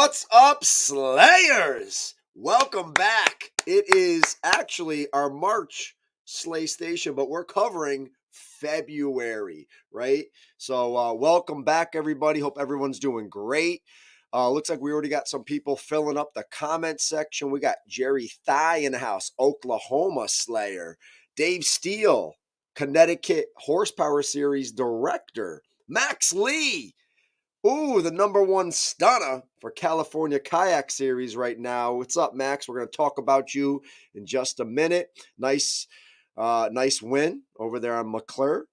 What's up, Slayers? Welcome back. It is actually our March Slay Station, but we're covering February, right? So welcome back, everybody. Hope everyone's doing great. Looks like we already got some people filling up the comment section. We got Jerry Thigh in the house, Oklahoma Slayer. Dave Steele, Connecticut Horsepower Series Director. Max Lee. Ooh, the number one stunner for California Kayak Series right now. What's up, Max? We're going to talk about you in just a minute. Nice win over there on McClure.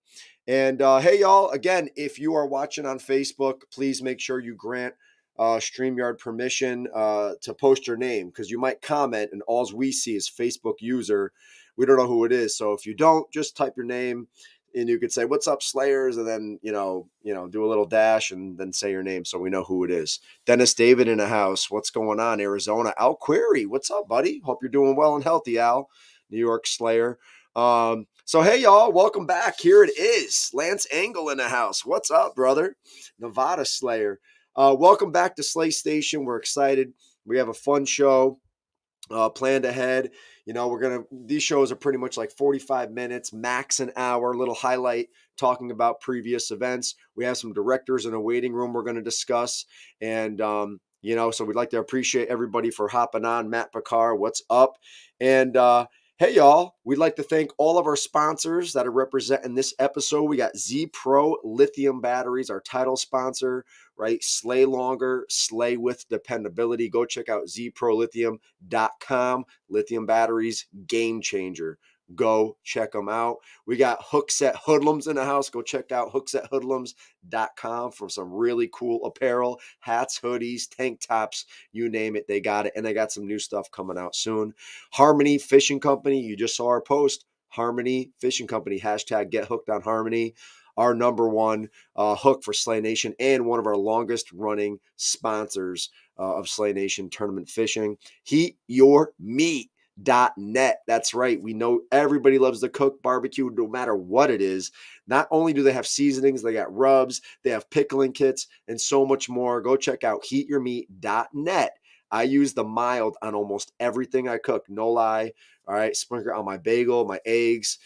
And hey, y'all, again, if you are watching on Facebook, please make sure you grant StreamYard permission to post your name, because you might comment and all we see is Facebook user. We don't know who it is. So if you don't, just type your name. And you could say, "What's up, Slayers?" And then, do a little dash and then say your name so we know who it is. Dennis David in the house. What's going on, Arizona? Al Query. What's up, buddy? Hope you're doing well and healthy, Al. New York Slayer. So, hey, y'all. Welcome back. Here it is. Lance Engel in the house. What's up, brother? Nevada Slayer. Welcome back to Slay Station. We're excited. We have a fun show planned ahead. These shows are pretty much like 45 minutes, max an hour, little highlight talking about previous events. We have some directors in a waiting room we're going to discuss. And, so we'd like to appreciate everybody for hopping on. Matt Picard, what's up? And, hey, y'all, we'd like to thank all of our sponsors that are representing this episode. We got Z Pro Lithium Batteries, our title sponsor, right? Slay longer, slay with dependability. Go check out zprolithium.com. Lithium batteries, game changer. Go check them out. We got Hookset Hoodlums in the house. Go check out hooksethoodlums.com for some really cool apparel, hats, hoodies, tank tops, you name it, they got it. And they got some new stuff coming out soon. Harmony Fishing Company, you just saw our post. Harmony Fishing Company, hashtag get hooked on Harmony. Our number one hook for Slay Nation and one of our longest running sponsors of Slay Nation tournament fishing. HeatYourMeat.net. That's right. We know everybody loves to cook barbecue no matter what it is. Not only do they have seasonings, they got rubs, they have pickling kits, and so much more. Go check out HeatYourMeat.net. I use the mild on almost everything I cook. No lie. All right. Sprinkle on my bagel, my eggs,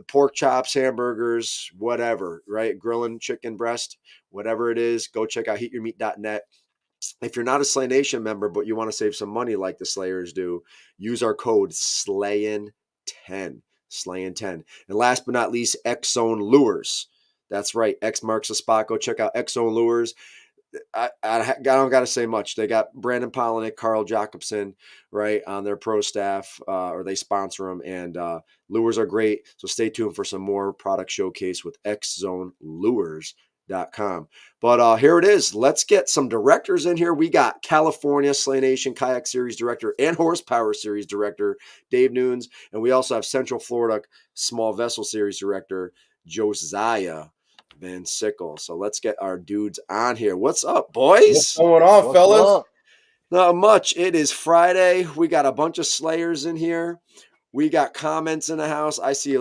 pork chops, hamburgers, whatever, right? Grilling chicken breast, whatever it is, go check out heatyourmeat.net. If you're not a Slay Nation member, but you want to save some money like the Slayers do, use our code SLAYIN10, SLAYIN10. And last but not least, X Zone Lures. That's right. X marks the spot. Go check out X Zone Lures. I don't got to say much. They got Brandon Polinick, Carl Jacobson, right, on their pro staff, or they sponsor them. And lures are great. So stay tuned for some more product showcase with xzonelures.com. But here it is. Let's get some directors in here. We got California Slay Nation Kayak Series Director and Horsepower Series Director Dave Nunes. And we also have Central Florida Small Vessel Series Director Josiah Van Sickle. So let's get our dudes on here. What's up, boys? What's going on, fellas? Not much. It is Friday. We got a bunch of Slayers in here. We got comments in the house. I see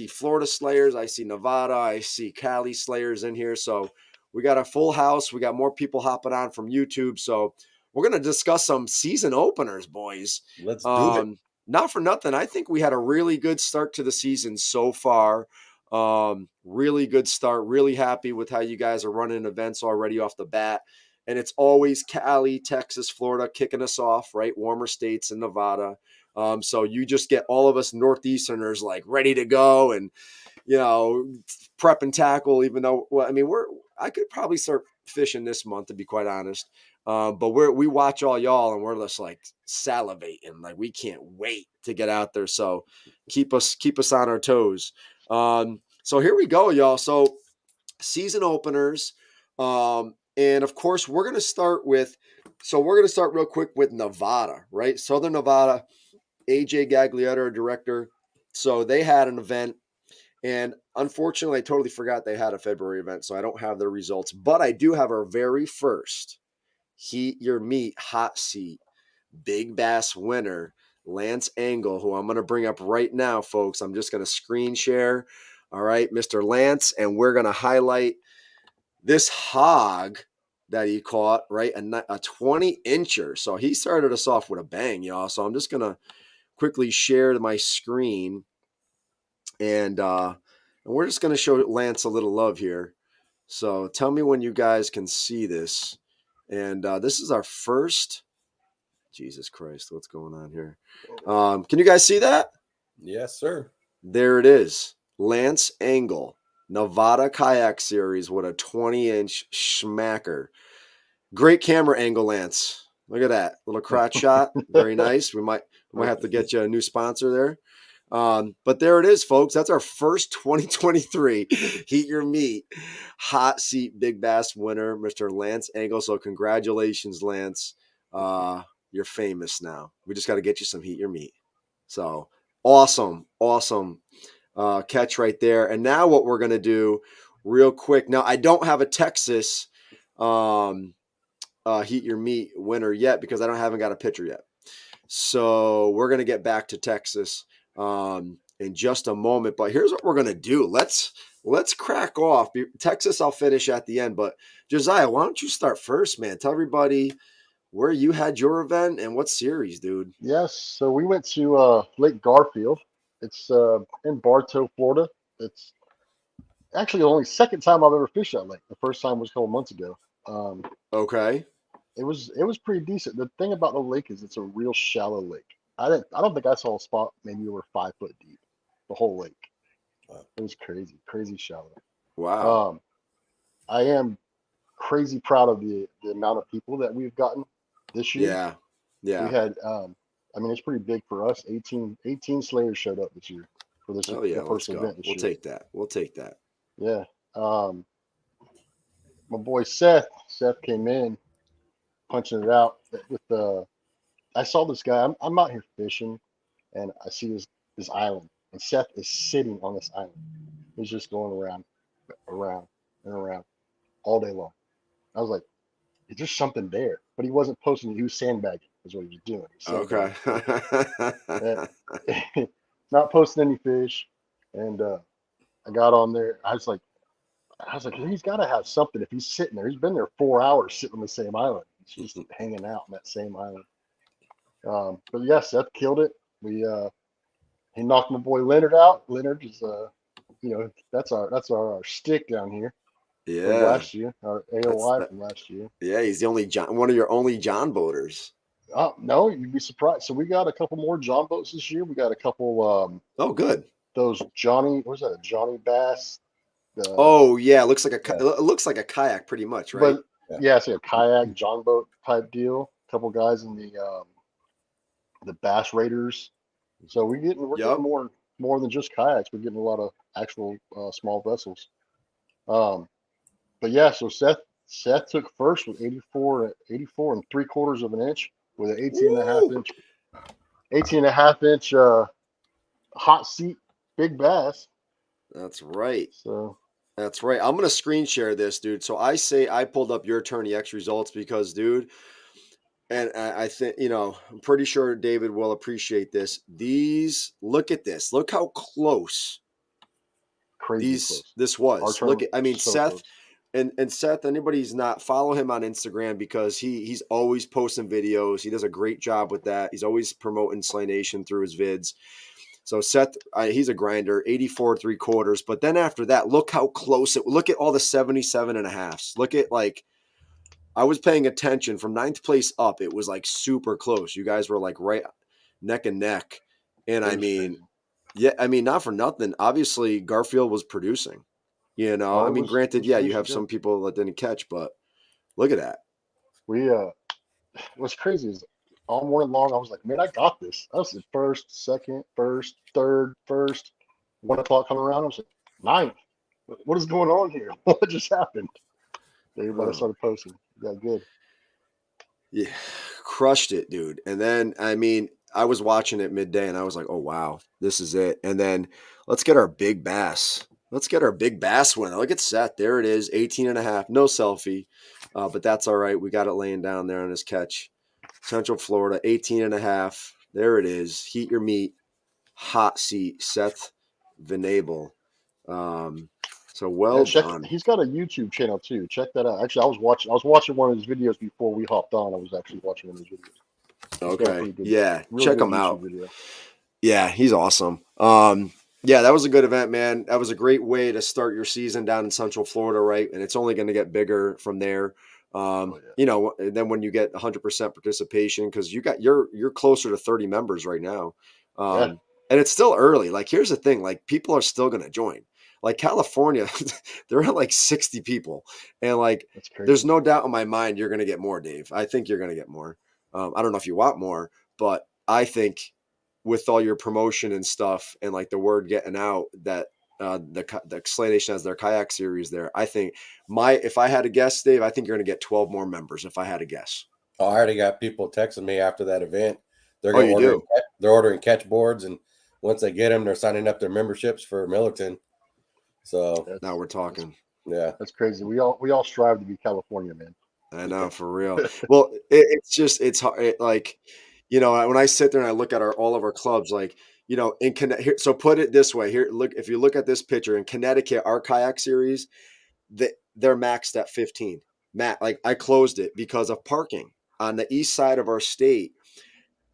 Florida Slayers. I see Nevada. I see Cali Slayers in here. So we got a full house. We got more people hopping on from YouTube. So we're going to discuss some season openers, boys. Let's do it. Not for nothing. I think we had a really good start to the season so far. Really good start. Really happy with how you guys are running events already off the bat. And it's always Cali, Texas, Florida kicking us off, right? Warmer states and Nevada. So you just get all of us Northeasterners like ready to go and, prep and tackle, even though, I could probably start fishing this month, to be quite honest. But we watch all y'all and we're just like salivating. Like we can't wait to get out there. So keep us on our toes. So here we go, y'all. So season openers. And of course we're going to start real quick with Nevada, right? Southern Nevada, AJ Gaglietta, our director. So they had an event, and unfortunately I totally forgot they had a February event. So I don't have their results, but I do have our very first Heat Your Meat hot seat big bass winner, Lance Engel, who I'm going to bring up right now, folks. I'm just going to screen share. All right, Mr. Lance, and we're going to highlight this hog that he caught, right? A 20-incher. So he started us off with a bang, y'all. So I'm just going to quickly share my screen, and we're just going to show Lance a little love here. So tell me when you guys can see this. And this is our first. Jesus Christ, what's going on here? Can you guys see that? Yes, sir. There it is. Lance Angle, Nevada Kayak Series with a 20-inch schmacker. Great camera angle, Lance. Look at that little crotch shot. Very nice. We might have to get you a new sponsor there. But there it is, folks. That's our first 2023 Heat Your Meat Hot Seat Big Bass winner, Mr. Lance Angle. So congratulations, Lance. You're famous now. We just got to get you some Heat Your Meat. So awesome catch right there. And now what we're going to do real quick. Now, I don't have a Texas Heat Your Meat winner yet because I haven't got a picture yet. So we're going to get back to Texas in just a moment. But here's what we're going to do. Let's crack off. Texas I'll finish at the end. But Josiah, why don't you start first, man? Tell everybody where you had your event and what series, dude. Yes, so we went to Lake Garfield. It's in Bartow, Florida. It's actually the only second time I've ever fished that lake. The first time was a couple months ago. Okay. It was pretty decent. The thing about the lake is it's a real shallow lake. I don't think I saw a spot maybe over 5 foot deep. The whole lake. It was crazy shallow. Wow. I am crazy proud of the amount of people that we've gotten this year. Yeah. Yeah. We had I mean it's pretty big for us. 18 Slayers showed up this year for this Oh yeah, the first let's go. event this We'll year. take that. We'll take that. Yeah. My boy Seth came in punching it out with the I saw this guy. I'm out here fishing and I see this island and Seth is sitting on this island. He's just going around and around all day long. I was like, is there something there? But he wasn't posting it. He was sandbagging is what he was doing. He was Okay. sandbagging. Not posting any fish. And I got on there. I was like, he's got to have something if he's sitting there. He's been there 4 hours sitting on the same island. He's just hanging out on that same island. But yeah, Seth killed it. He knocked my boy Leonard out. Leonard is that's our stick down here from Yeah. last year, our AOY from last year. Yeah, he's the only one of your only John boaters. Oh no, you'd be surprised. So we got a couple more John boats this year. We got a couple. Oh, good. Those Johnny, what was that? A Johnny Bass. Oh yeah, it looks like it looks like a kayak, pretty much, right? But yeah, it's like a kayak John boat type deal. A couple guys in the Bass Raiders. So we're getting more than just kayaks. We're getting a lot of actual small vessels. But yeah, so Seth took first with 84 and 3/4 of an inch with an 18 and a half inch hot seat big bass. That's right. So that's right. I'm gonna screen share this, dude. So I pulled up your Tourney X results because, dude, and I think I'm pretty sure David will appreciate this. Look at this. Look how close. Close. This was. Look at. I mean, so Seth. Close. And Seth, anybody's not, follow him on Instagram because he's always posting videos. He does a great job with that. He's always promoting Slay Nation through his vids. So Seth, he's a grinder, 84 3/4. But then after that, look how close look at all the 77 and a halves. Look at I was paying attention from 9th place up. It was like super close. You guys were like right neck and neck. And I mean, yeah, I mean, not for nothing. Obviously, Garfield was producing. I mean, granted, you have some people that didn't catch, but look at that. What's crazy is all morning long I was like, man, I got this. I was the first, second, first, third, first. 1 o'clock coming around, I was like, ninth. What is going on here? What just happened? Everybody started posting. Got good. Yeah, crushed it, dude. And then, I mean, I was watching it midday and I was like, oh, wow, this is it. And then let's get our big bass. Let's get our big bass winner. Look at Seth. There it is, 18 and a half. No selfie, but that's all right. We got it laying down there on his catch. Central Florida, 18 and a half. There it is. Heat Your Meat, hot seat, Seth Venable. So So well check. done. He's got a YouTube channel too. Check that out. Actually, I was watching one of his videos before we hopped on. I was actually watching one of his videos. He's got a Okay. pretty good, Yeah. real Check good him YouTube out. video. Yeah, he's awesome. Yeah, that was a good event, man. That was a great way to start your season down in Central Florida, right? And it's only going to get bigger from there. Oh, yeah. You know, and then when you get 100% participation, because you're closer to 30 members right now, Yeah. and it's still early. Like, here's the thing: like, people are still going to join. Like California, they're at like 60 people, and like, That's there's crazy. no doubt in my mind you're going to get more, Dave. I think you're going to get more. I don't know if you want more, but I think with all your promotion and stuff and like the word getting out that the Slay Nation has their kayak series there, I think if I had to guess, Dave, I think you're going to get 12 more members if I had to guess. Oh, I already got people texting me after that event. They're Oh, going to you order. do? They're ordering catch boards, and once they get them, they're signing up their memberships for Millerton. So Now we're That's talking. yeah, that's crazy. We all strive to be California, man. I know, for real. Well, it's hard. Like, you know, when I sit there and I look at all of our clubs, like, you know, in Connecticut. So put it this way here. Look, if you look at this picture in Connecticut, our kayak series, they're maxed at 15. Like, I closed it because of parking on the east side of our state.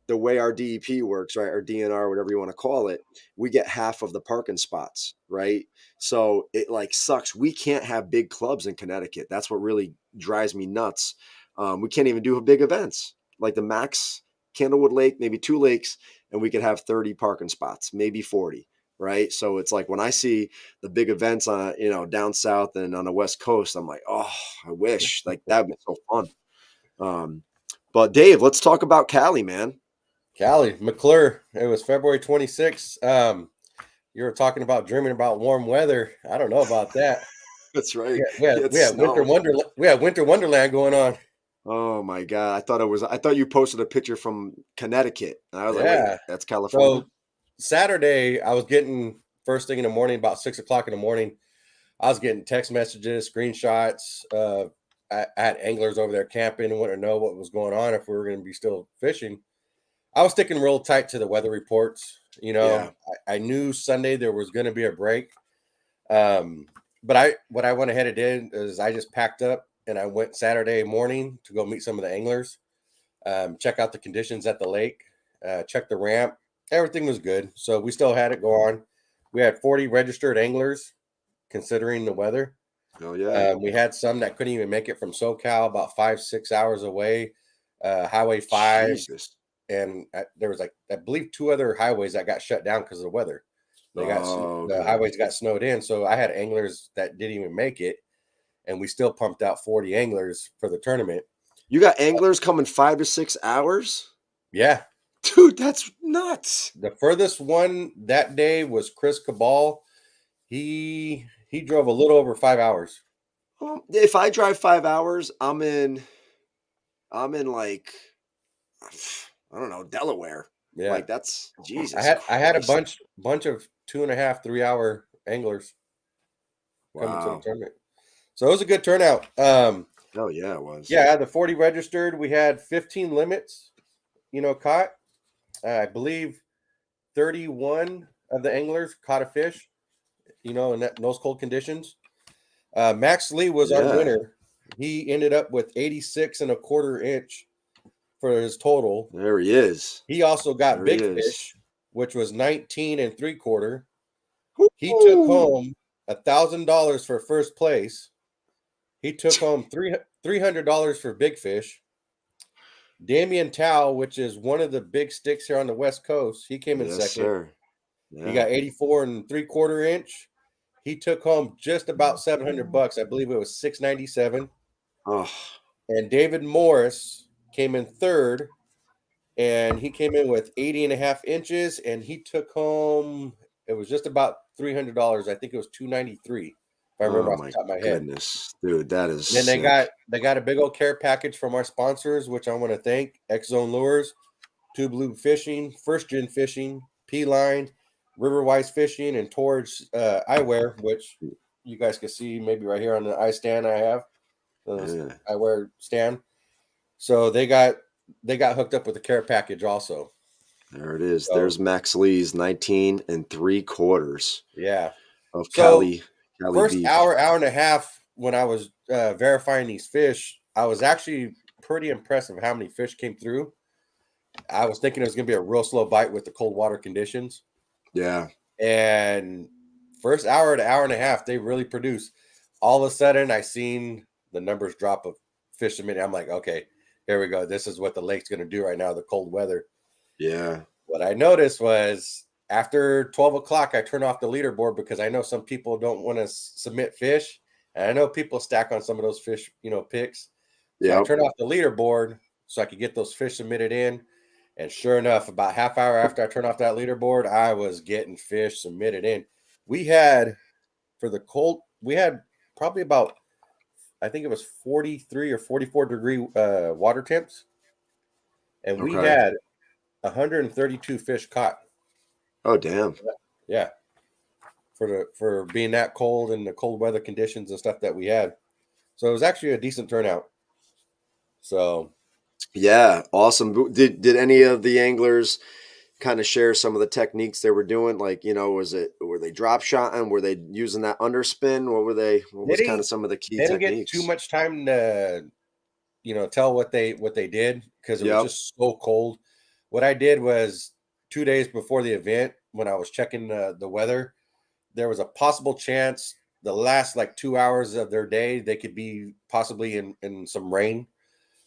The way our DEP works, right, or DNR, whatever you want to call it, we get half of the parking spots, right? So it like sucks. We can't have big clubs in Connecticut. That's what really drives me nuts. We can't even do big events like the max Candlewood Lake, maybe 2 lakes, and we could have 30 parking spots, maybe 40, right? So it's like when I see the big events on, you know, down south and on the West Coast, I'm like, oh, I wish like that would be so fun. But Dave, let's talk about Cali, man. Cali, McClure. It was February 26th. You were talking about dreaming about warm weather. I don't know about that. That's right. Yeah, we had, He had we had winter snow. wonderland. We had winter wonderland going on. Oh my God. I thought you posted a picture from Connecticut. And I was like, wait, Yeah. that's California? So Saturday, I was getting first thing in the morning, about 6 o'clock in the morning. I was getting text messages, screenshots. I had anglers over there camping and wanted to know what was going on, if we were going to be still fishing. I was sticking real tight to the weather reports. You Yeah. know, I knew Sunday there was going to be a break. But what I went ahead and did is I just packed up and I went Saturday morning to go meet some of the anglers, check out the conditions at the lake, check the ramp. Everything was good. So we still had it go on. We had 40 registered anglers considering the weather. Oh yeah. We had some that couldn't even make it from SoCal, about 5-6 hours away. Highway 5, Jesus. and there was like, I believe, 2 other highways that got shut down because of the weather. Oh, The okay. highways got snowed in, so I had anglers that didn't even make it, and we still pumped out 40 anglers for the tournament. You got anglers coming 5 to 6 hours? Yeah, Dude, that's nuts. the furthest one that day was Chris Cabal. He drove a little over 5 hours. If I drive 5 hours, I'm in like, I don't know, Delaware. Yeah, Like that's Jesus I had a Christ. bunch of 2.5, 3 hour anglers coming to the Wow. tournament. So it was a good turnout. Oh yeah, it was. Yeah, the 40 registered. We had 15 limits, caught. I believe 31 of the anglers caught a fish, in those cold conditions. Max Lee was our Yeah. winner. He ended up with 86.25 inch for his total. There he is. He also got There he big is. fish, which was 19.75. He took Woo! home $1,000 for first place. He took home $300 for big fish. Damian Tao, which is one of the big sticks here on the West Coast, he came in Yes, second. sir. He Yeah. got 84.75 inch. He took home just about $700. I believe it was $697. Oh, And David Morris came in third, and he came in with 80.5 inches, and he took home, it was just about $300. I think it was $293, if I remember oh off the my top of my head. goodness, dude, that is Then sick. they got a big old care package from our sponsors, which I want to thank: X Zone Lures, Two Blue Fishing, First Gen Fishing, P Line, Riverwise Fishing, and Torch Eyewear, which you guys can see maybe right here on the eye stand I have, the Yeah, eyewear stand. So they got hooked up with the care package also. there it is. So There's Max Lee's 19.75 yeah. of So Cali Cali first beef. hour and a half when I was verifying these fish, I was actually pretty impressed with how many fish came through. I was thinking it was going to be a real slow bite with the cold water conditions. Yeah. And first hour to hour and a half, they really produce. All of a sudden, I seen the numbers drop of fish a minute. I'm like, okay, here we go. This is what the lake's going to do right now, the cold weather. Yeah. What I noticed was after 12 o'clock, I turn off the leaderboard because I know some people don't want to submit fish. And I know people stack on some of those fish, picks. So I Yep. turned off the leaderboard so I could get those fish submitted in. And sure enough, about half hour after I turned off that leaderboard, I was getting fish submitted in. We had we had probably about, I think it was 43 or 44-degree water temps. And we Okay. had 132 fish caught. Oh, damn. Yeah. For being that cold and the cold weather conditions and stuff that we had. So it was actually a decent turnout. So Yeah. Awesome. Did any of the anglers kind of share some of the techniques they were doing? Like, were they drop shotting? Were they using that underspin? What was kind of some of the key didn't get too techniques? much time to tell what they did because it was Yep. just so cold. What I did was 2 days before the event, when I was checking the weather, there was a possible chance the last like 2 hours of their day they could be possibly in some rain.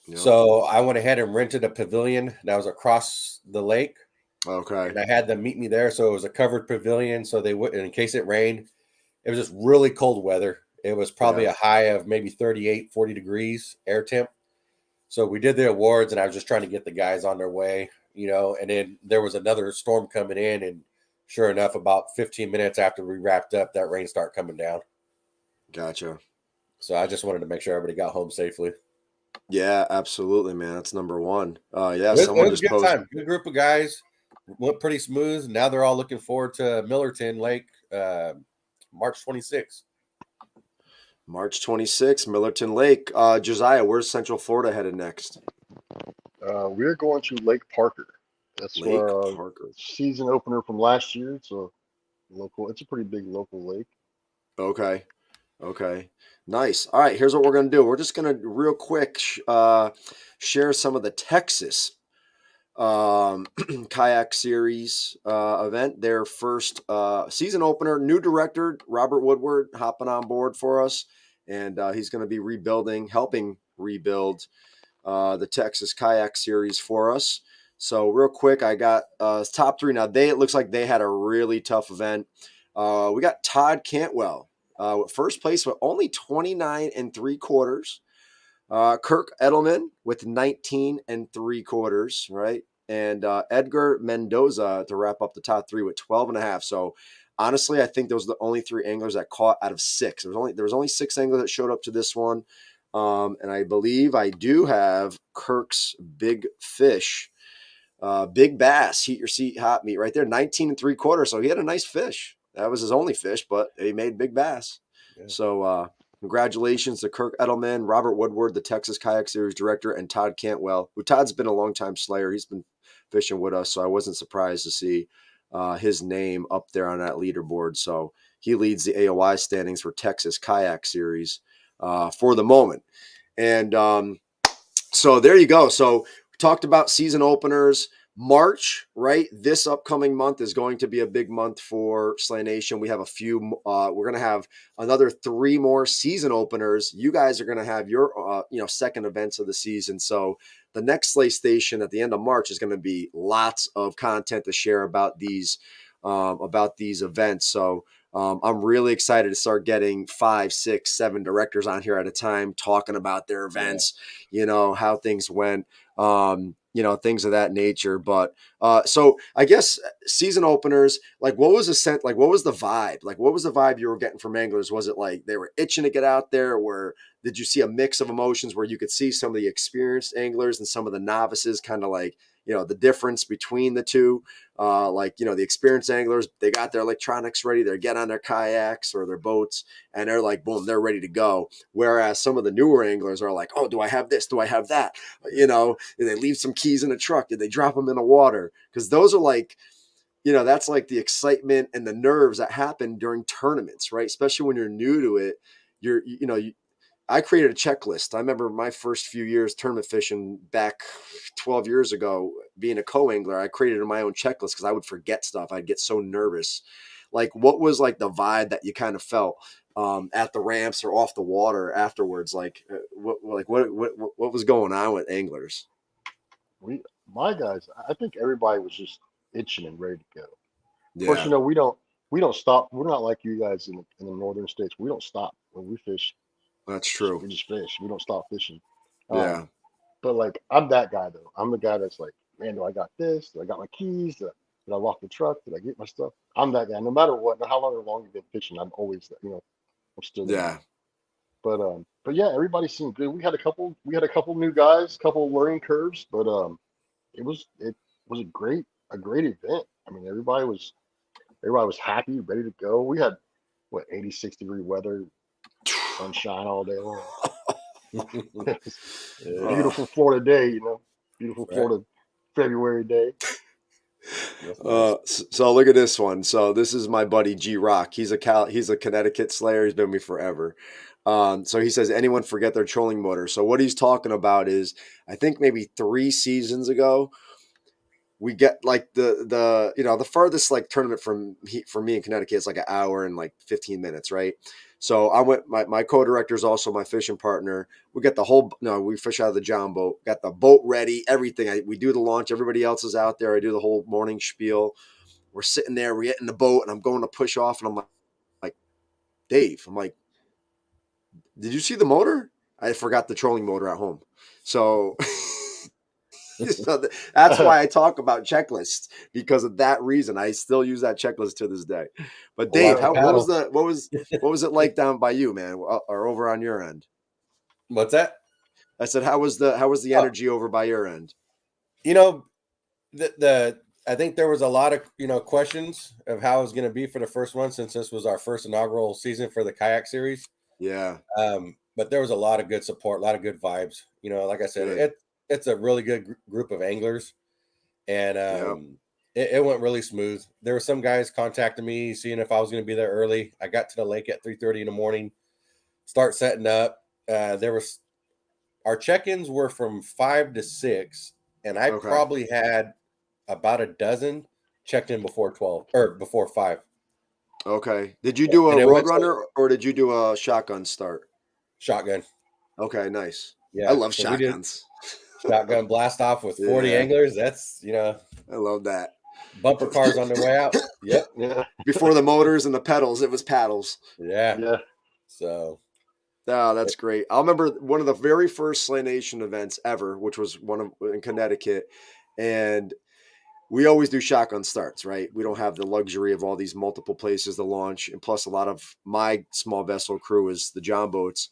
Yep. So I went ahead and rented a pavilion that was across the lake, Okay. and I had them meet me there. So it was a covered pavilion, so they would, in case it rained. It was just really cold weather. It was probably Yeah. a high of maybe 38, 40 degrees air temp. So we did the awards, and I was just trying to get the guys on their way, and then there was another storm coming in, and sure enough, about 15 minutes after we wrapped up, that rain started coming down. Gotcha. So I just wanted to make sure everybody got home safely. Yeah, absolutely, man. That's number one. Yeah, It someone was a just good posted time. Good group of guys. Went pretty smooth. Now they're all looking forward to Millerton Lake, March 26th. March 26th, Millerton Lake. Josiah, where's Central Florida headed next? We're going to Lake Parker. That's Lake where our Parker. season opener from last year. It's a local. It's a pretty big local lake. Okay. Okay. Nice. All right. Here's what we're going to do. We're just going to real quick share some of the Texas kayak series event. Their first season opener. New director Robert Woodward hopping on board for us, and he's going to be helping rebuild the Texas kayak series for us. So real quick, I got top three. Now it looks like they had a really tough event. We got Todd Cantwell first place with only 29 and 3/4. Kirk Edelman with 19 and 3/4, right? And Edgar Mendoza to wrap up the top three with 12 and a half. So honestly, I think those are the only three anglers that caught out of six. There was only six anglers that showed up to this one. And I believe I do have Kirk's big fish, big bass, heat your seat, hot meat right there, 19 and 3/4. So he had a nice fish. That was his only fish, but he made big bass. Yeah. So congratulations to Kirk Edelman, Robert Woodward, the Texas Kayak Series director, and Todd Cantwell, who Todd's been a longtime slayer. He's been fishing with us, so I wasn't surprised to see his name up there on that leaderboard. So he leads the AOI standings for Texas Kayak Series for the moment. And so there you go. So we talked about season openers. March, right? This upcoming month is going to be a big month for Slay Nation. We have a few. We're going to have another 3 more season openers. You guys are going to have your, second events of the season. So the next Slay Station at the end of March is going to be lots of content to share about these events. So I'm really excited to start getting 5, 6, 7 directors on here at a time talking about their events, how things went, things of that nature. But so I guess season openers, like what was the vibe? Like what was the vibe you were getting from anglers? Was it like they were itching to get out there, or did you see a mix of emotions where you could see some of the experienced anglers and some of the novices kind of like, the difference between the two? The experienced anglers, they got their electronics ready. They get on their kayaks or their boats and they're like, boom, they're ready to go. Whereas some of the newer anglers are like, oh, do I have this? Do I have that? Did they leave some keys in the truck? Did they drop them in the water? Because those are like, that's like the excitement and the nerves that happen during tournaments, right? Especially when you're new to it. I created a checklist. I remember my first few years tournament fishing back 12 years ago, being a co-angler. I created my own checklist because I would forget stuff. I'd get so nervous. Like, what was like the vibe that you kind of felt at the ramps or off the water afterwards? Like, what was going on with anglers? My guys, I think everybody was just itching and ready to go. Of course, Yeah, we don't stop. We're not like you guys in the northern states. We don't stop when we fish. that's true. We just fish. We don't stop fishing. Um, Yeah, but like I'm that guy though. I'm the guy that's like, man, do I got this? Do I got my keys? Did I lock the truck? Did I get my stuff? I'm that guy. No matter what, how long or long you've been fishing, I'm always, I'm still that guy. yeah, But yeah, everybody seemed good. We had a couple new guys, couple of learning curves, but it was a great event. I mean, everybody was happy, ready to go. We had what 86-degree weather, sunshine all day long. Yeah, uh, Beautiful Florida day, beautiful right. Florida February day. That's nice. so look at this one. So this is my buddy G Rock. He's a Connecticut Slayer. He's been with me forever. So he says, anyone forget their trolling motor? So what he's talking about is, I think maybe 3 seasons ago, we get like the farthest like tournament for me in Connecticut is like an hour and like 15 minutes, right? So I went. My co-director is also my fishing partner. We got the whole no. We fish out of the John boat. Got the boat ready, everything. We do the launch. Everybody else is out there. I do the whole morning spiel. We're sitting there. We get in the boat, and I'm going to push off, and I'm like Dave. I'm like, did you see the motor? I forgot the trolling motor at home. So that's why I talk about checklists, because of that reason. I still use that checklist to this day. But A lot Dave, of what was paddle. it like down by you, man, or over on your end? What's that? I said, how was the Oh, energy over by your end? you know, the I think there was a lot of questions of how it was going to be for the first one, since this was our first inaugural season for the kayak series. Yeah, But there was a lot of good support, a lot of good vibes. Like I said, good. it's a really good group of anglers, and Yeah. it went really smooth. There were some guys contacting me, seeing if I was going to be there early. I got to the lake at 3:30 in the morning, start setting up. There was Our check-ins were from 5 to 6, and I Okay. probably had about a dozen checked in before 12 or before 5. Okay. Did you do And a it went to Roadrunner or did you do a shotgun start? shotgun. Okay, nice. I Yeah. love So we did shotguns. shotgun blast off with 40 Yeah, anglers. That's, I love that. bumper cars on their way out. Yep. Yeah, Before the motors and the pedals, it was paddles. Yeah. yeah. So, Oh, that's great. I remember one of the very first Slay Nation events ever, which was one in Connecticut, and we always do shotgun starts, right? We don't have the luxury of all these multiple places to launch, and plus, a lot of my small vessel crew is the John boats,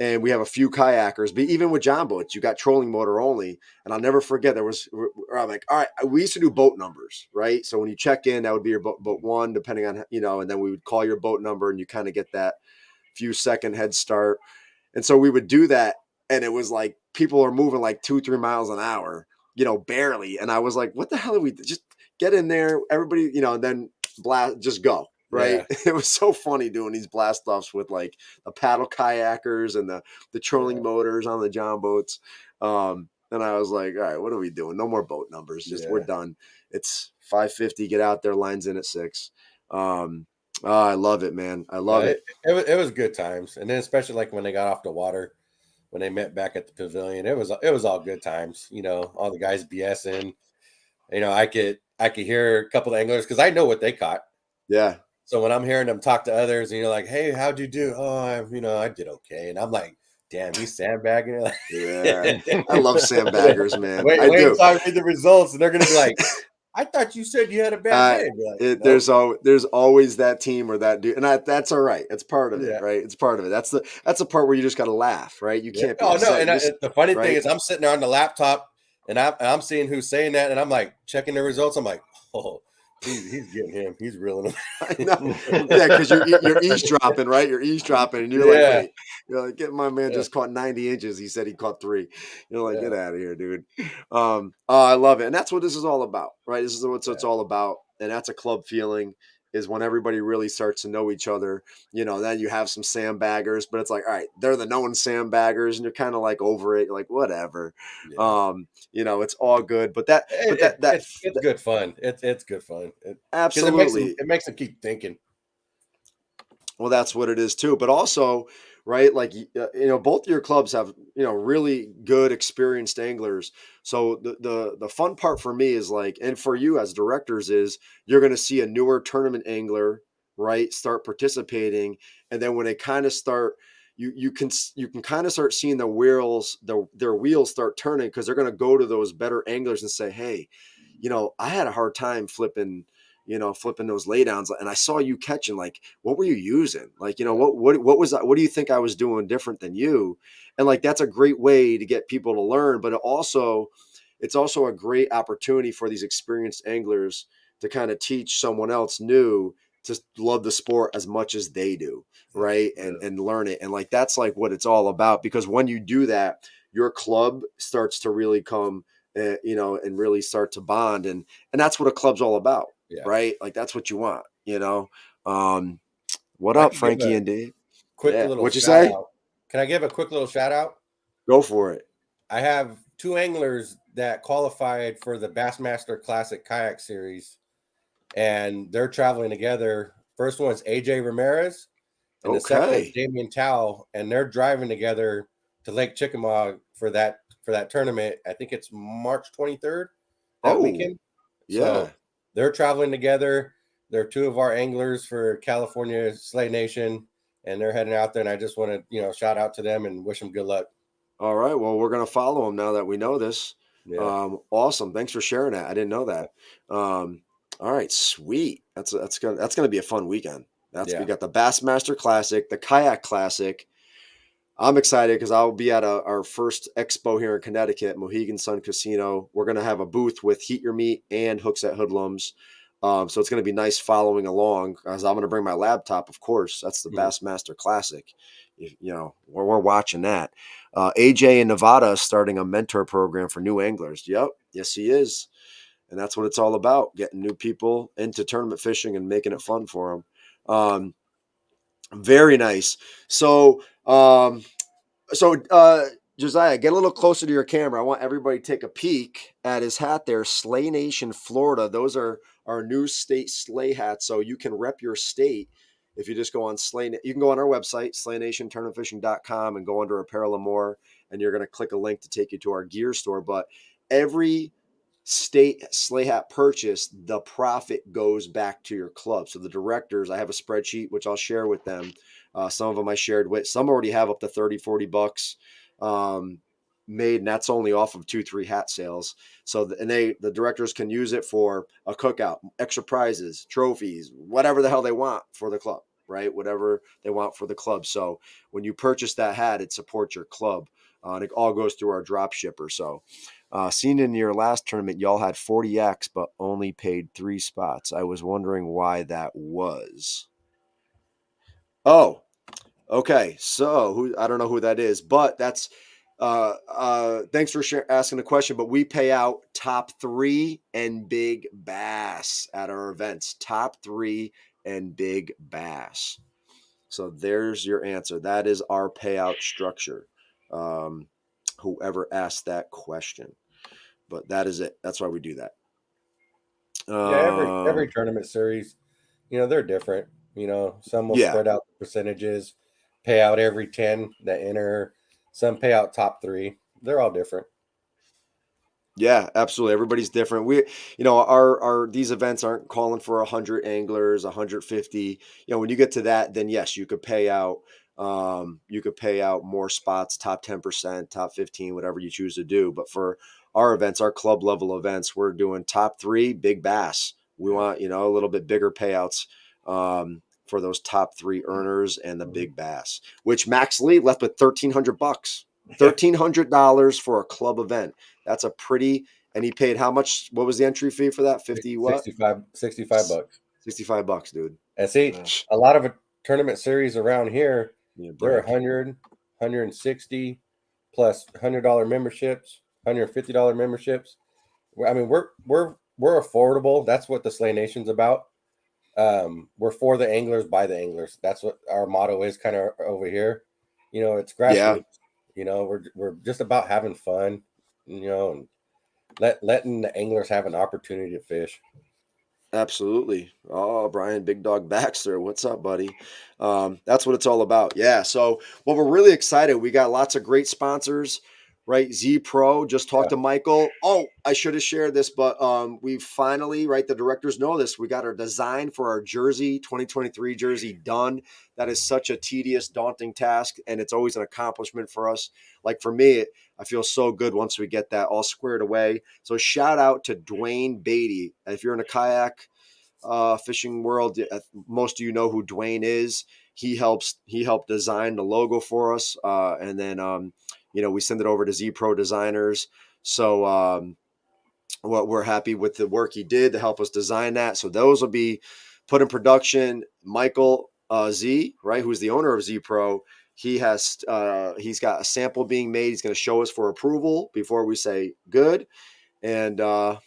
and we have a few kayakers. But even with John boats, you got trolling motor only, and I'll never forget. I'm like, all right, we used to do boat numbers, right? So when you check in, that would be your boat one, depending on and then we would call your boat number, and you kind of get that few second head start. And so we would do that, and it was like people are moving like 2-3 miles an hour, barely. And I was like, what the hell are we just get in there, everybody, and then blast, just go. Right. yeah. It was so funny doing these blast offs with like the paddle kayakers and the trolling Yeah. motors on the John boats. And I was like, all right, what are we doing? No more boat numbers. Just we're Yeah. done. It's 5:50. Get out there. Lines in at 6. I love it, man. I No, love it. it was good times. And then especially like when they got off the water, when they met back at the pavilion, it was all good times. All the guys BSing. I could hear a couple of anglers because I know what they caught. Yeah. So when I'm hearing them talk to others, and you're like, "Hey, how'd you do?" "Oh, I did okay." And I'm like, "Damn, he's sandbagging." Yeah. I love sandbaggers, man. Wait, I wait do. until I read the results, and they're gonna be like, "I thought you said you had a bad day." I'd be like, "Nope." There's always that team or that dude, and that's all right. It's part of it, Yeah, right? It's part of it. That's the part where you just got to laugh, right? You yeah. can't be Oh no, upset. and You just the funny thing right. is, I'm sitting there on the laptop, and I'm seeing who's saying that, and I'm like checking the results. I'm like, "Oh, he's getting him. He's reeling him." I know. Yeah, because you're eavesdropping, right? You're eavesdropping, and you're like, Yeah, wait, you're like, get my man yeah, just caught 90 inches. He said he caught 3. You're like, yeah, get out of here, dude. Oh, I love it, and that's what this is all about, right? This is what it's yeah. all about. and that's a club feeling, is when everybody really starts to know each other. Then you have some sandbaggers, but it's like, all right, they're the known sandbaggers, and you're kind of like over it. You're like, whatever. Yeah. It's all good. But It's good fun. It's good fun. Because absolutely. it makes them keep thinking. Well, that's what it is too. But also, right, like both your clubs have really good experienced anglers. So the fun part for me is like, and for you as directors, is you're going to see a newer tournament angler, right, start participating, and then when they kind of start, you can kind of start seeing their wheels start turning, because they're going to go to those better anglers and say, hey, I had a hard time flipping those laydowns, and I saw you catching. Like, what were you using? Like, what was that? What do you think I was doing different than you? And like, that's a great way to get people to learn, but it's also a great opportunity for these experienced anglers to kind of teach someone else new to love the sport as much as they do, right? And learn it. And like, that's like what it's all about, because when you do that, your club starts to really come, and really start to bond. And that's what a club's all about. Yeah. Right? Like, that's what you want, What If I up, could give Frankie a and Dave? quick Yeah. little What'd you shout say? out. Can I give a quick little shout out? Go for it. I have 2 anglers that qualified for the Bassmaster Classic Kayak Series, and they're traveling together. First one's AJ Ramirez, and the second one's Okay. Damian Tao, and they're driving together to Lake Chickamauga for that tournament. I think it's March 23rd that Oh, weekend. yeah. So they're traveling together. They're 2 of our anglers for California Slay Nation, and they're heading out there. And I just want to, shout out to them and wish them good luck. All right. Well, we're going to follow them now that we know this. Yeah. Awesome. Thanks for sharing that. I didn't know that. All right. Sweet. That's gonna be a fun weekend. We got the Bassmaster Classic, the Kayak Classic. I'm excited because I'll be at our first expo here in Connecticut, Mohegan Sun Casino. We're going to have a booth with Heat Your Meat and Hooks at Hoodlums. So it's going to be nice following along, as I'm going to bring my laptop, of course. That's the Bassmaster Classic. We're watching that. AJ in Nevada is starting a mentor program for new anglers. Yep. Yes, he is. And that's what it's all about, getting new people into tournament fishing and making it fun for them. Very nice. So, Josiah, get a little closer to your camera. I want everybody to take a peek at his hat there. Slay Nation, Florida. Those are our new state sleigh hats. So you can rep your state if you just go on you can go on our website, slaynationtournamentfishing.com, and go under apparel and more, and you're going to click a link to take you to our gear store. But every state sleigh hat purchase, the profit goes back to your club. So the directors, I have a spreadsheet which I'll share with them. Some of them I shared with, some already have up to 30-40 bucks made, and that's only off of 2-3 hat sales. So the directors can use it for a cookout, extra prizes, trophies, whatever the hell they want for the club, right? Whatever they want for the club. So when you purchase that hat, it supports your club, and it all goes through our drop shipper. So seen in your last tournament, y'all had 40X, but only paid 3 spots. I was wondering why that was. Oh, okay. So I don't know who that is, but that's thanks for asking the question. But we pay out top 3 and big bass at our events. Top 3 and big bass. So there's your answer. That is our payout structure. Whoever asked that question. But that is it. That's why we do that. Yeah, every tournament series, they're different. Some will Yeah. spread out the percentages, pay out every 10 that enter. Some pay out top 3. They're all different. Yeah, absolutely. Everybody's different. Our these events aren't calling for 100 anglers, 150. When you get to that, then yes, you could pay out. You could pay out more spots, top 10%, top 15, whatever you choose to do. But for our events, our club level events, we're doing top 3, big bass. We want a little bit bigger payouts for those top 3 earners and the big bass. Which Max Lee left with $1,300. $1,300 for a club event. That's a pretty, and he paid how much? What was the entry fee for that? 50 what? 65 bucks. $65, dude. And see, a lot of a tournament series around here, they're 100, 160 plus $100 memberships, $150 memberships. I mean, we're we're affordable. That's what the Slay Nation's about. We're for the anglers, by the anglers. That's what our motto is, kind of over here. You know, it's Yeah. grassroots. You know, we're just about having fun. You know, and letting the anglers have an opportunity to fish. Absolutely. Oh, Brian, Big Dog Baxter, what's up, buddy? That's what it's all about. Yeah. So, well, we're really excited. We got lots of great sponsors, right? Z Pro. Just talked Yeah. to Michael. Oh, I should have shared this, but we finally, right? The directors know this. We got our design for our jersey, 2023 jersey, done. That is such a tedious, daunting task, and it's always an accomplishment for us. Like for me, I feel so good once we get that all squared away. So shout out to Dwayne Beatty. If you're in a kayak fishing world, most of you know who Dwayne is. He helped design the logo for us, and then we send it over to Z Pro Designers. So what we're happy with the work he did to help us design that. So those will be put in production. Michael Z, right, who's the owner of Z Pro, he's got a sample being made. He's going to show us for approval before we say good. And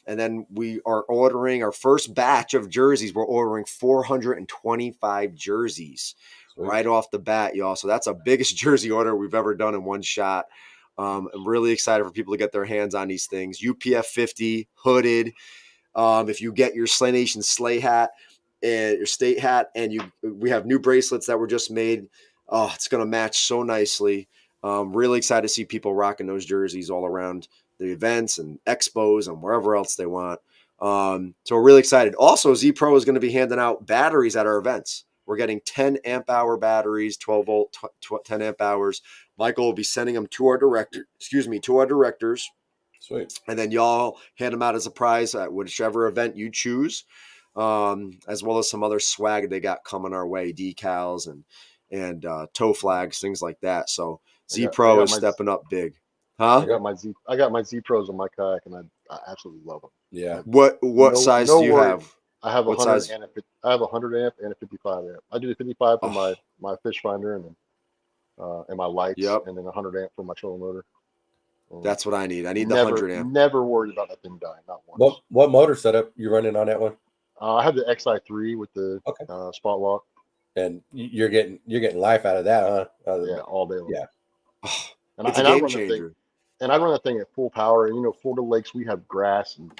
then we are ordering our first batch of jerseys. We're ordering 425 jerseys Sweet. right off the bat, y'all. So that's the biggest jersey order we've ever done in one shot. I'm really excited for people to get their hands on these things. UPF 50 hooded. If you get your Slay Nation sleigh hat and your state hat, and we have new bracelets that were just made. Oh, it's going to match so nicely. Really excited to see people rocking those jerseys all around the events and expos and wherever else they want. So we're really excited. Also, Z Pro is going to be handing out batteries at our events. We're getting 10 amp hour batteries, 12 volt, 10 amp hours. Michael will be sending them to our directors. Sweet. And then y'all hand them out as a prize at whichever event you choose, as well as some other swag they got coming our way, decals and tow flags, things like that. So Z Pro is stepping up big. Huh? I got my Z Pros on my kayak, and I absolutely love them. Yeah. What size do you have? I have What 100 size? and I have a 100 amp and a 55 amp. I do the 55 for Oh, my fish finder and my lights, yep. and then 100 amp for my trolling motor. That's what I need. I need the 100 amp. Never worried about that thing dying, not once. What motor setup you running on that one? I have the XI3 with the spot lock. And you're getting life out of that, huh? Yeah, all day long. Yeah. Oh, and it's a I game run changer. I run that thing at full power. And Florida lakes, we have grass, and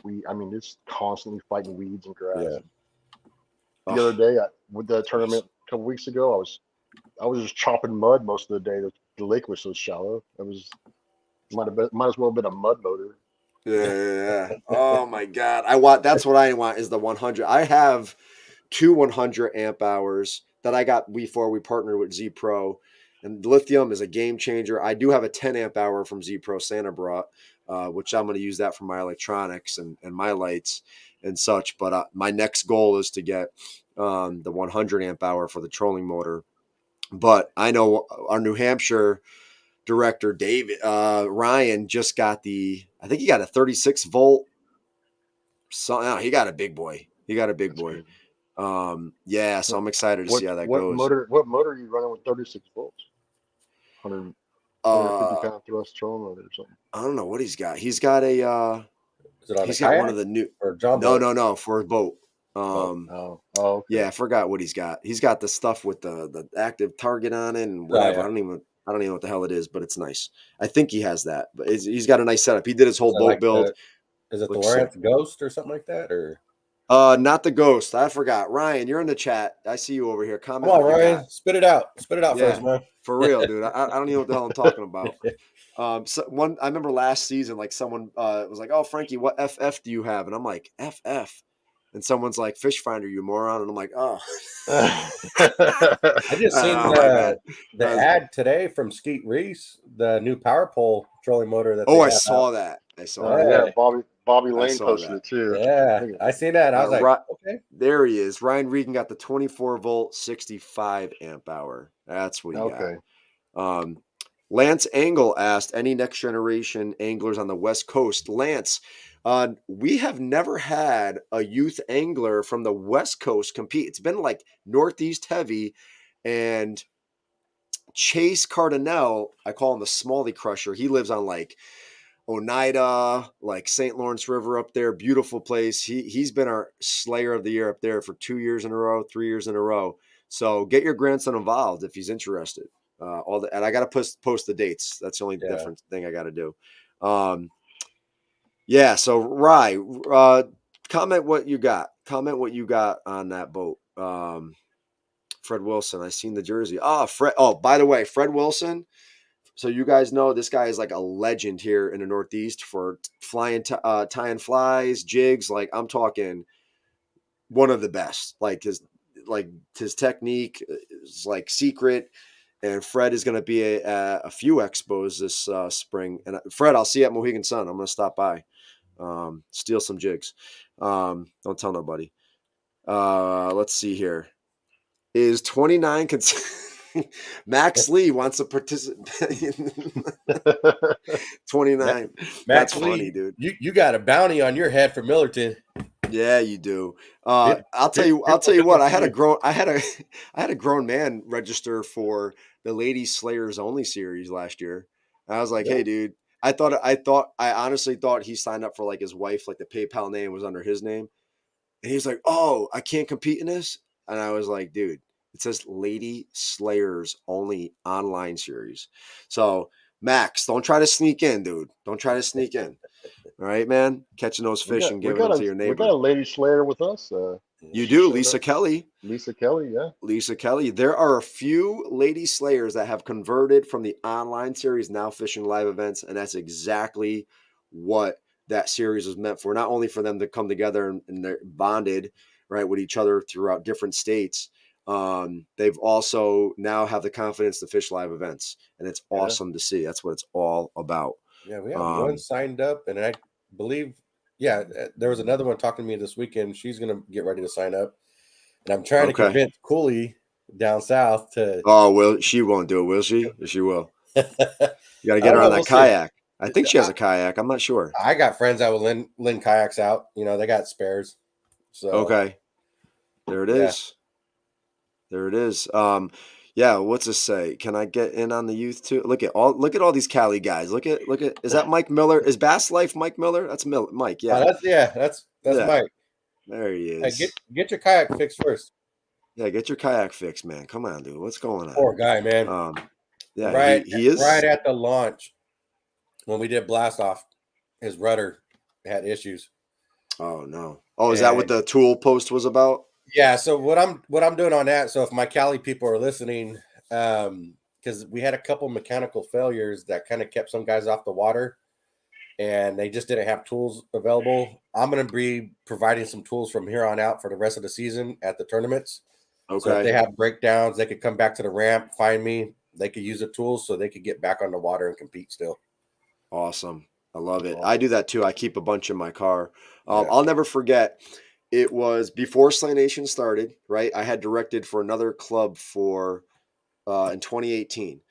it's constantly fighting weeds and grass. Yeah. The other day, with the tournament a couple weeks ago, I was just chopping mud most of the day. The lake was so shallow. It was might as well have been a mud motor. Yeah. Oh my God. That's what I want is the 100. I have two 100 amp hours that I got before we partnered with Z Pro, and lithium is a game changer. I do have a 10 amp hour from Z Pro Santa brought, which I'm going to use that for my electronics and my lights and such. But my next goal is to get the 100 amp hour for the trolling motor. But I know our New Hampshire director, David Ryan, just got I think he got a 36 volt. He got a big boy. That's boy. crazy. Yeah, so I'm excited to see how that goes. What motor are you running with 36 volts? 150 pound thrust trolling motor or something? I don't know what he's got. He's got a Is it on he's a kayak got one of the new or John boat? No, for a boat. Okay. Yeah, I forgot what he's got. He's got the stuff with the active target on it and whatever. Yeah. I don't even know what the hell it is, but it's nice. I think he has that. But he's got a nice setup. He did his whole boat build. Is it the Lawrence Ghost or something like that, or? Not the Ghost. I forgot. Ryan, you're in the chat. I see you over here. Comment. Come on, Ryan. Spit it out. Spit it out for us, man. For real, dude. I don't even know what the hell I'm talking about. I remember last season, like someone was like, "Oh, Frankie, what FF do you have?" And I'm like, "FF," and someone's like, "Fish Finder, you moron," and I'm like, "Oh." I just seen the ad today from Skeet Reese, the new power pole trolling motor that. I saw that. I saw that. Yeah, Bobby Lane posted it too. Yeah, I seen that. I was like, okay, there he is. Ryan Regan got the 24 volt, 65 amp hour. That's what he got. Lance Angle asked, any next generation anglers on the West Coast? Lance, we have never had a youth angler from the West Coast compete. It's been like Northeast heavy, and Chase Cardinale, I call him the Smalley Crusher. He lives on like Oneida, like St. Lawrence River up there, beautiful place. He's been our Slayer of the Year up there for 2 years in a row, 3 years in a row. So get your grandson involved if he's interested. And I got to post the dates. That's the only Yeah. different thing I got to do. Yeah. So Rye, comment what you got. Comment what you got on that boat. Fred Wilson. I seen the jersey. Fred. Oh, by the way, Fred Wilson. So you guys know this guy is like a legend here in the Northeast for tying flies, jigs. Like I'm talking one of the best. Like his technique is like secret. And Fred is going to be a few expos this spring. And Fred, I'll see you at Mohegan Sun. I'm going to stop by, steal some jigs. Don't tell nobody. Let's see here. Is 29 Max Lee wants to participate. 29. That's Lee, funny, dude. You got a bounty on your head for Millerton. Yeah, you do. I'll tell you what. I had a grown man register for the Ladies Slayers Only series last year. I was like, hey, dude. I honestly thought he signed up for like his wife, like the PayPal name was under his name. And he's like, oh, I can't compete in this. And I was like, dude, it says Lady Slayers Only online series. So Max, don't try to sneak in, dude. Don't try to sneak in. All right, man. Catching those fish and giving them to your We neighbor. got a lady slayer with us. You she do, showed Lisa up. Kelly. Lisa Kelly, yeah. Lisa Kelly. There are a few lady slayers that have converted from the online series now fishing live events, and that's exactly what that series was meant for. Not only for them to come together and they're bonded right with each other throughout different states. They've also now have the confidence to fish live events, and it's awesome to see. That's what it's all about. Yeah, we have one signed up, and I believe, there was another one talking to me this weekend. She's going to get ready to sign up, and I'm trying to convince Cooley down south to. Oh, she won't do it, will she? She will. You got to get her on that kayak. I think she has a kayak. I'm not sure. I got friends that will lend kayaks out. You know, they got spares. So okay, there it is. There it is. Yeah. What's this say? Can I get in on the youth too? Look at all these Cali guys. Look at. Is that Mike Miller? Is Bass Life Mike Miller? That's Mike. Yeah. That's Mike. There he is. Hey, get your kayak fixed first. Yeah, get your kayak fixed, man. Come on, dude. What's going on? Poor guy, man. Yeah, he is right at the launch when we did blast off. His rudder had issues. Oh no. Oh, is that what the tool post was about? Yeah. So what I'm doing on that. So if my Cali people are listening, because we had a couple mechanical failures that kind of kept some guys off the water, and they just didn't have tools available. I'm going to be providing some tools from here on out for the rest of the season at the tournaments. Okay. So if they have breakdowns, they could come back to the ramp, find me. They could use the tools so they could get back on the water and compete still. Awesome. I love it. I do that too. I keep a bunch in my car. I'll never forget. It was before Slay Nation started, right? I had directed for another club in 2018.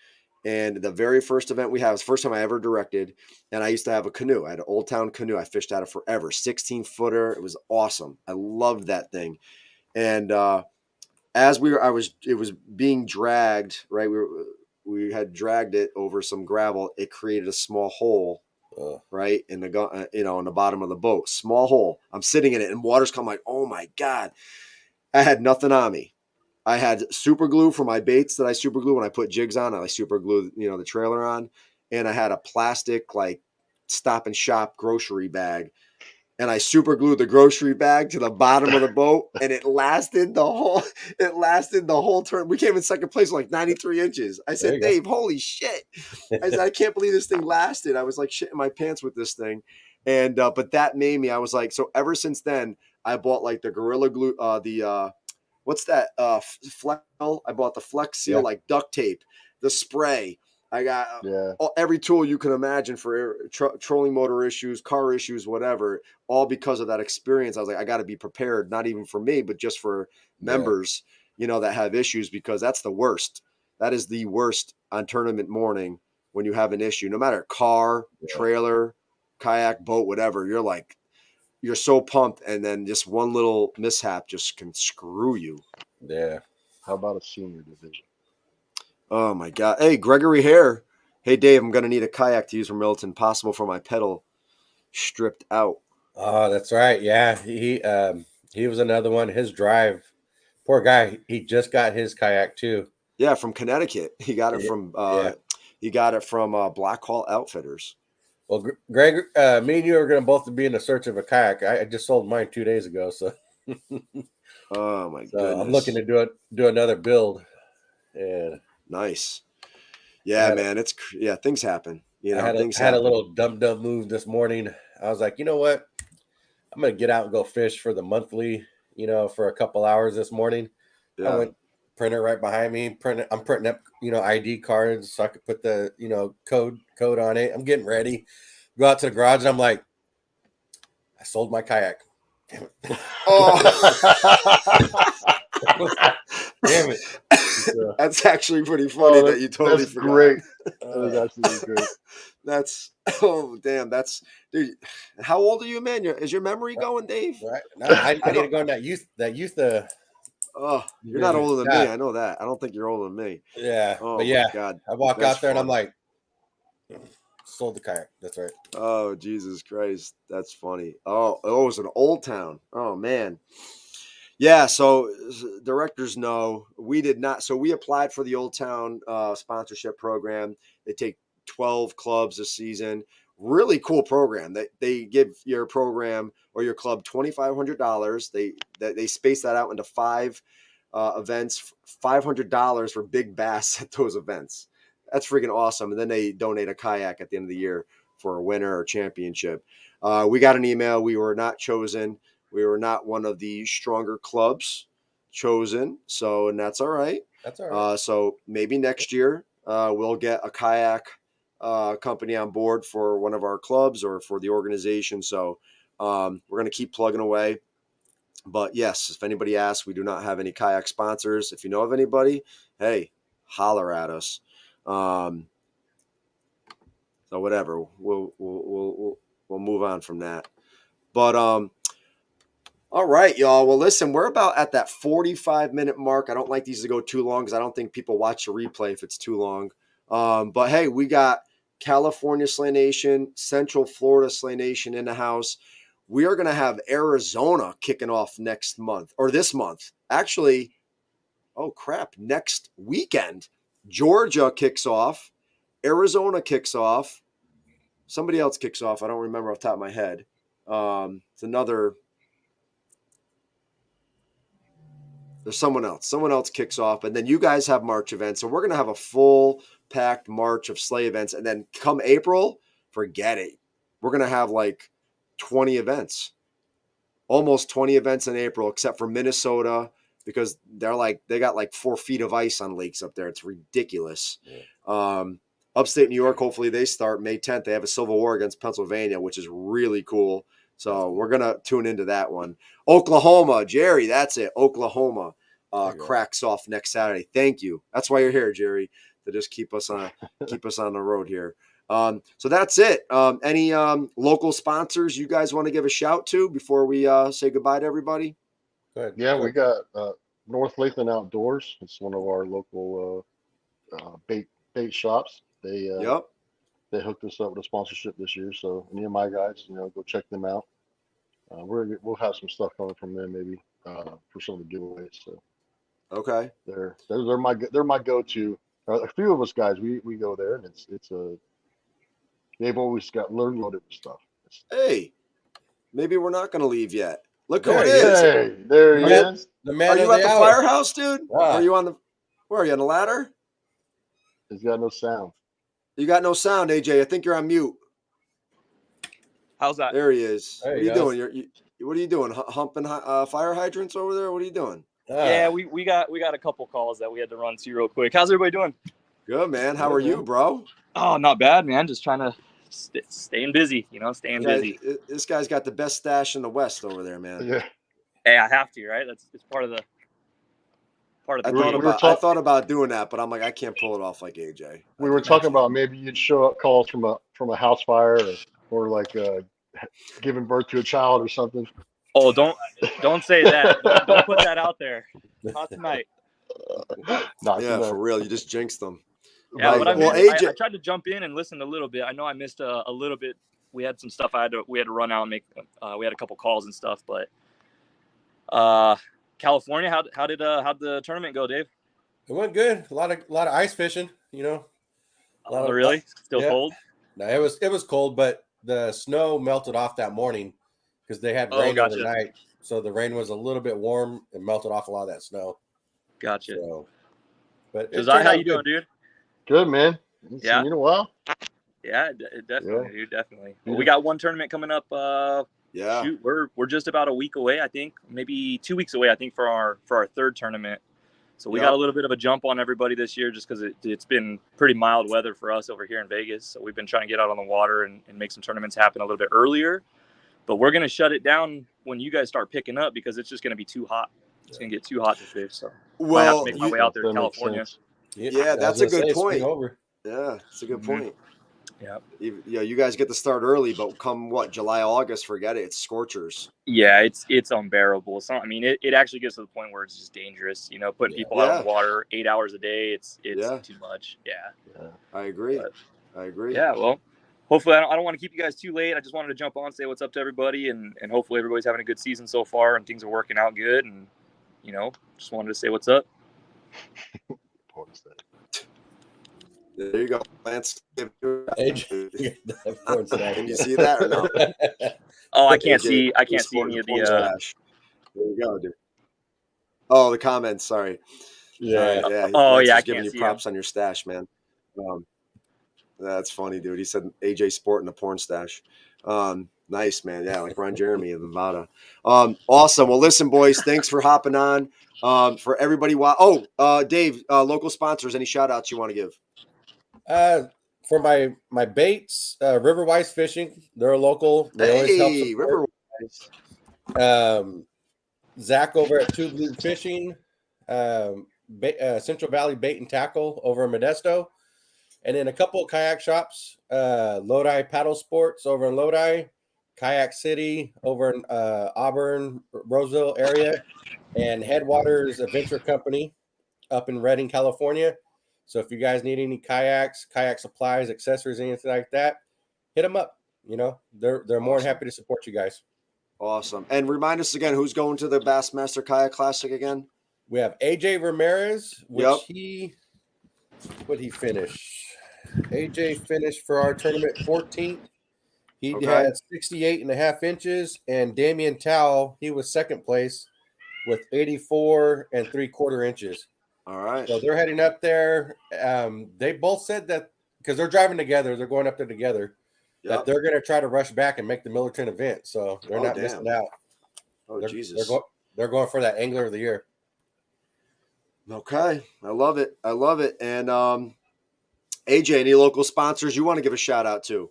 And the very first event we had was the first time I ever directed. And I used to have a canoe. I had an Old Town canoe. I fished out of forever. 16-footer. It was awesome. I loved that thing. And it was being dragged, right? We had dragged it over some gravel. It created a small hole, right, in the in the bottom of the boat. Small hole. I'm sitting in it, and water's coming. Like, oh my god! I had nothing on me. I had super glue for my baits that I super glue when I put jigs on. I super glue, the trailer on, and I had a plastic like Stop and Shop grocery bag. And I super glued the grocery bag to the bottom of the boat, and it lasted the whole turn. We came in second place, like 93 inches. I said, Dave, holy shit! I said, I can't believe this thing lasted. I was like shitting my pants with this thing, and but that made me. I was like, so ever since then, I bought like the Gorilla Glue, what's that? Flex. I bought the Flex Seal, like duct tape, the spray. I got every tool you can imagine for trolling motor issues, car issues, whatever, all because of that experience. I was like, I got to be prepared, not even for me, but just for members, that have issues, because that's the worst. That is the worst on tournament morning when you have an issue, no matter car, trailer, kayak, boat, whatever. You're so pumped, and then just one little mishap just can screw you. Yeah. How about a senior division? Oh my God. Hey, Gregory Hare Hey, Dave, I'm going to need a kayak to use from Milton. Possible for my pedal stripped out. Oh, that's right. Yeah, he was another one. His drive, poor guy. He just got his kayak too. Yeah, from Connecticut. He got it Yeah, from yeah. Black Hall Outfitters. Well, Greg, me and you are going to both be in the search of a kayak. I just sold mine 2 days ago, so Oh my so I'm looking goodness. to do another build. And Nice. I Yeah, had man. Things happen. Things I had a happen. little dumb move this morning. I was like, you know what? I'm gonna get out and go fish for the monthly. For a couple hours this morning. I Yeah. went printer right behind me. I'm printing up ID cards so I could put the code on it. I'm getting ready. Go out to the garage and I'm like, I sold my kayak. Damn it. Oh. Damn it. That's actually pretty funny that you totally that's forgot. great. I think absolutely great. Damn, dude. How old are you, man? Is your memory going, Dave? Right. No, I need to go in that youth Oh, you're not division. older than me. God. I know that. I don't think you're older than me. Yeah. Oh But my yeah, God. I walk That's out there and I'm funny. like, sold the kayak. That's right. Oh, Jesus Christ. That's funny. Oh, it was an Old Town. Oh, man. Yeah, so directors know we did not. So we applied for the Old Town sponsorship program. They take 12 clubs this season. Really cool program. They give your program or your club $2,500. They space that out into 5 events, $500 for big bass at those events. That's freaking awesome. And then they donate a kayak at the end of the year for a winner or championship. We got an email. We were not chosen. We were not one of the stronger clubs chosen, and that's all right. That's all right. So maybe next year we'll get a kayak company on board for one of our clubs or for the organization. So we're going to keep plugging away. But yes, if anybody asks, we do not have any kayak sponsors. If you know of anybody, hey, holler at us. So whatever, we'll move on from that. But all right, y'all. Well, listen, we're about at that 45-minute mark. I don't like these to go too long because I don't think people watch the replay if it's too long. But hey, we got California Slay Nation, Central Florida Slay Nation in the house. We are going to have Arizona kicking off next month or this month. Actually, oh crap, next weekend. Georgia kicks off. Arizona kicks off. Somebody else kicks off. I don't remember off the top of my head. It's another. There's someone else. Someone else kicks off, and then you guys have March events. So we're going to have a full packed March of sleigh events. And then come April, forget it. We're going to have like 20 events, almost 20 events in April, except for Minnesota, because they got like 4 feet of ice on lakes up there. It's ridiculous. Yeah. Upstate New York, hopefully they start May 10th. They have a Civil War against Pennsylvania, which is really cool. So we're going to tune into that one. Oklahoma, Jerry, that's it. Oklahoma cracks off next Saturday. Thank you. That's why you're here, Jerry, to just keep us on the road here. So that's it. Any local sponsors you guys want to give a shout to before we say goodbye to everybody? Go ahead. Yeah, we got North Lathan Outdoors. It's one of our local bait shops. They hooked us up with a sponsorship this year. So any of my guys, go check them out. We'll have some stuff coming from them maybe for some of the giveaways. So okay, they're my go-to. A few of us guys we go there, and they've always got loaded with stuff. Hey, maybe we're not going to leave yet. Look who There it he is. Hey, there he is. The man Are you of at the the hour. firehouse, dude? Ah. Are you on the? Where are you on the ladder? He's got no sound. You got no sound, AJ. I think you're on mute. How's that? There he is. There What are he you goes. doing? What are you doing? Humping fire hydrants over there? What are you doing? Yeah, we got a couple calls that we had to run to real quick. How's everybody doing? Good, man. How Good, are man. you, bro? Oh, not bad, man. Just trying to staying busy, staying busy. This guy's got the best stash in the West over there, man. Yeah. Hey, I have to, right? It's part of the I thought about doing that, but I'm like, I can't pull it off like AJ. We were talking about maybe you'd show up calls from a house fire or like giving birth to a child or something. Oh, don't say that. Don't put that out there. Not tonight. Yeah, for real. You just jinxed them. Yeah, but I, Well, missed, AJ, I tried to jump in and listen a little bit. I know I missed a little bit. We had some stuff we had to run out and make. We had a couple calls and stuff, but California, how'd the tournament go, Dave? It went good. A lot of ice fishing. You know, a lot of Really still yeah. cold. No, it was cold, but the snow melted off that morning because they had rain Gotcha. overnight. So the rain was a little bit warm and melted off a lot of that snow. Gotcha. So, but Josiah, how you doing, dude? Good, man. Haven't Yeah. seen you in a while. Yeah, definitely, dude, definitely. Well, we Yeah. got one tournament coming up. yeah. Shoot, we're just about a week away, I think, maybe 2 weeks away, I think, for our third tournament. So we got a little bit of a jump on everybody this year just because it's been pretty mild weather for us over here in Vegas. So we've been trying to get out on the water and make some tournaments happen a little bit earlier. But we're going to shut it down when you guys start picking up because it's just going to be too hot. It's going to get too hot to fish. So I have to make my way out there to California. Yeah, that's a good point. Over. Yeah, it's a good point. Yeah. You guys get to start early, but come July, August, forget it. It's scorchers. Yeah, it's unbearable. So I mean, it actually gets to the point where it's just dangerous. You know, putting people out on the water 8 hours a day. It's too much. Yeah. I agree. I agree. Yeah. Well, hopefully I don't want to keep you guys too late. I just wanted to jump on, say what's up to everybody, and hopefully everybody's having a good season so far and things are working out good. And just wanted to say what's up. There you go, Lance. Can you see that or no? Oh, I can't see any of the. There you go, dude. Oh, the comments. Sorry. Yeah. Yeah. Oh, Lance yeah. was giving you props on your stash, man. That's funny, dude. He said AJ Sport in the porn stash. Nice, man. Yeah, like Ron Jeremy of Nevada. Awesome. Well, listen, boys, thanks for hopping on. For everybody, Dave, local sponsors, any shout outs you want to give? For my baits, Riverwise Fishing, they're a local. They always help support. Zach over at Two Blue Fishing, Central Valley Bait and Tackle over in Modesto, and then a couple of kayak shops, Lodi Paddle Sports over in Lodi, Kayak City over in Auburn, Roseville area, and Headwaters Adventure Company up in Redding, California. So if you guys need any kayaks, kayak supplies, accessories, anything like that, hit them up. They're more than happy to support you guys. Awesome. And remind us again, who's going to the Bassmaster Kayak Classic again? We have AJ Ramirez, which he finished? AJ finished for our tournament 14th. He had 68.5 inches, and Damian Towell, he was second place with 84 3/4 inches. All right. So they're heading up there. They both said that because they're driving together, they're going up there together, that they're going to try to rush back and make the Millerton event. So they're not missing out. Jesus. They're going for that Angler of the Year. Okay. I love it. And AJ, any local sponsors you want to give a shout out to?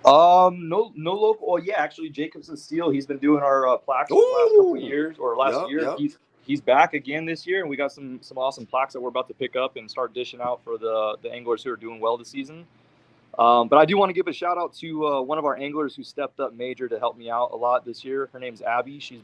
No local. Well, yeah, actually, Jacobson Steel. He's been doing our plaques for the last couple of years, or last year. Yep. He's back again this year, and we got some awesome plaques that we're about to pick up and start dishing out for the anglers who are doing well this season. But I do want to give a shout out to one of our anglers who stepped up major to help me out a lot this year. Her name's Abby. She's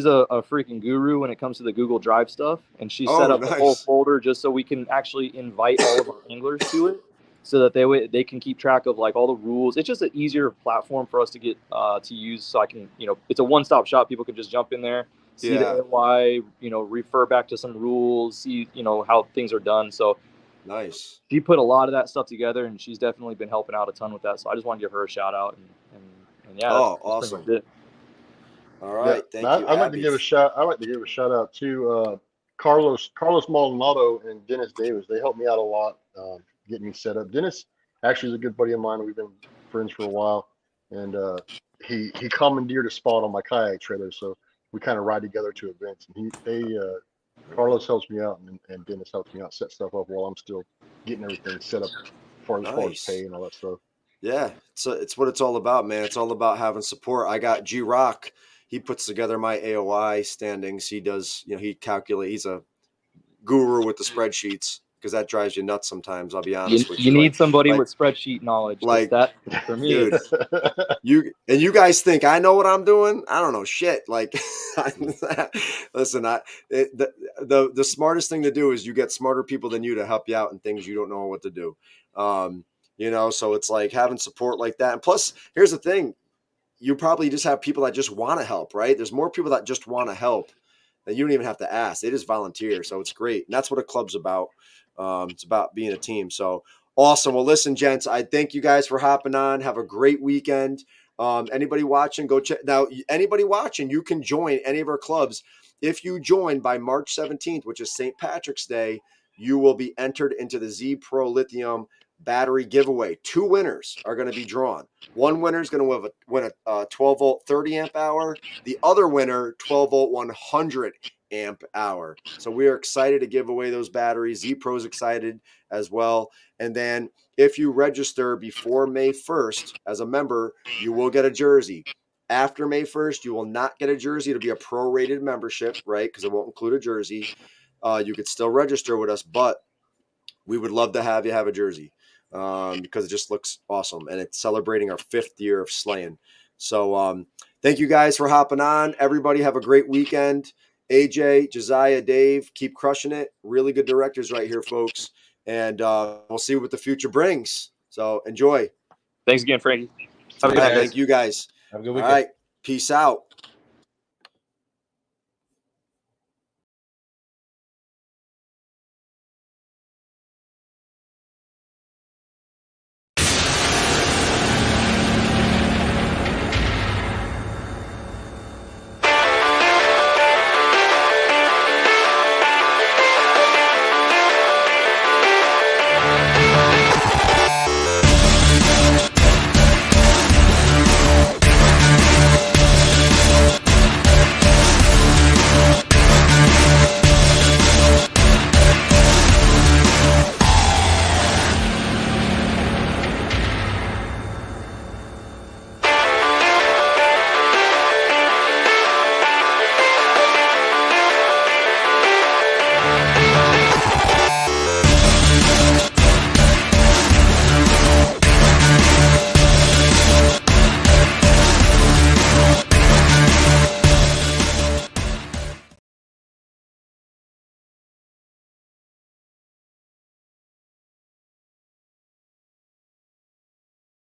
a freaking guru when it comes to the Google Drive stuff, and she set up a whole folder just so we can actually invite all of our anglers to it, so that they can keep track of like all the rules. It's just an easier platform for us to get to use. So I can, it's a one-stop shop. People can just jump in there, see the AOI, refer back to some rules, see, how things are done. So nice. She put a lot of that stuff together, and she's definitely been helping out a ton with that. So I just want to give her a shout out. And yeah, that's awesome. pretty much it. All right, thank you. I'd like to give a shout out to Carlos Maldonado and Dennis Davis. They helped me out a lot, getting me set up. Dennis actually is a good buddy of mine. We've been friends for a while, and he commandeered a spot on my kayak trailer, so we kind of ride together to events. And Carlos helps me out, and Dennis helps me out set stuff up while I'm still getting everything set up as far as pay and all that stuff. Yeah, it's what it's all about, man. It's all about having support. I got G Rock. He puts together my AOI standings. He does, he's a guru with the spreadsheets. because that drives you nuts sometimes. I'll be honest with you. You need Like, somebody like, with spreadsheet knowledge. like, That for me, dude, it's you guys think I know what I'm doing? I don't know shit. Like, listen, the smartest thing to do is you get smarter people than you to help you out in things you don't know what to do. So it's like having support like that. And plus, here's the thing: you probably just have people that just want to help, right? There's more people that just want to help that you don't even have to ask. They just volunteer, so it's great. And that's what a club's about. It's about being a team. So awesome. Well, listen, gents, I thank you guys for hopping on. Have a great weekend. Anybody watching, go check. Now, anybody watching, you can join any of our clubs. If you join by March 17th, which is St. Patrick's Day, you will be entered into the Z Pro Lithium battery giveaway. 2 winners are going to be drawn. One winner is going to win a 12 volt 30 amp hour. The other winner, 12 volt 100 amp hour. So we are excited to give away those batteries. Z Pro's excited as well. And then if you register before May 1st as a member, you will get a jersey. After May 1st, you will not get a jersey. It'll be a prorated membership, right? Because it won't include a jersey. You could still register with us, but we would love to have you have a jersey because it just looks awesome. And it's celebrating our 5th year of slaying. So thank you guys for hopping on. Everybody have a great weekend. AJ, Josiah, Dave, keep crushing it. Really good directors right here, folks. And we'll see what the future brings. So enjoy. thanks again, Frankie. See you guys. Thank you guys. Have a good All weekend. right. Peace out.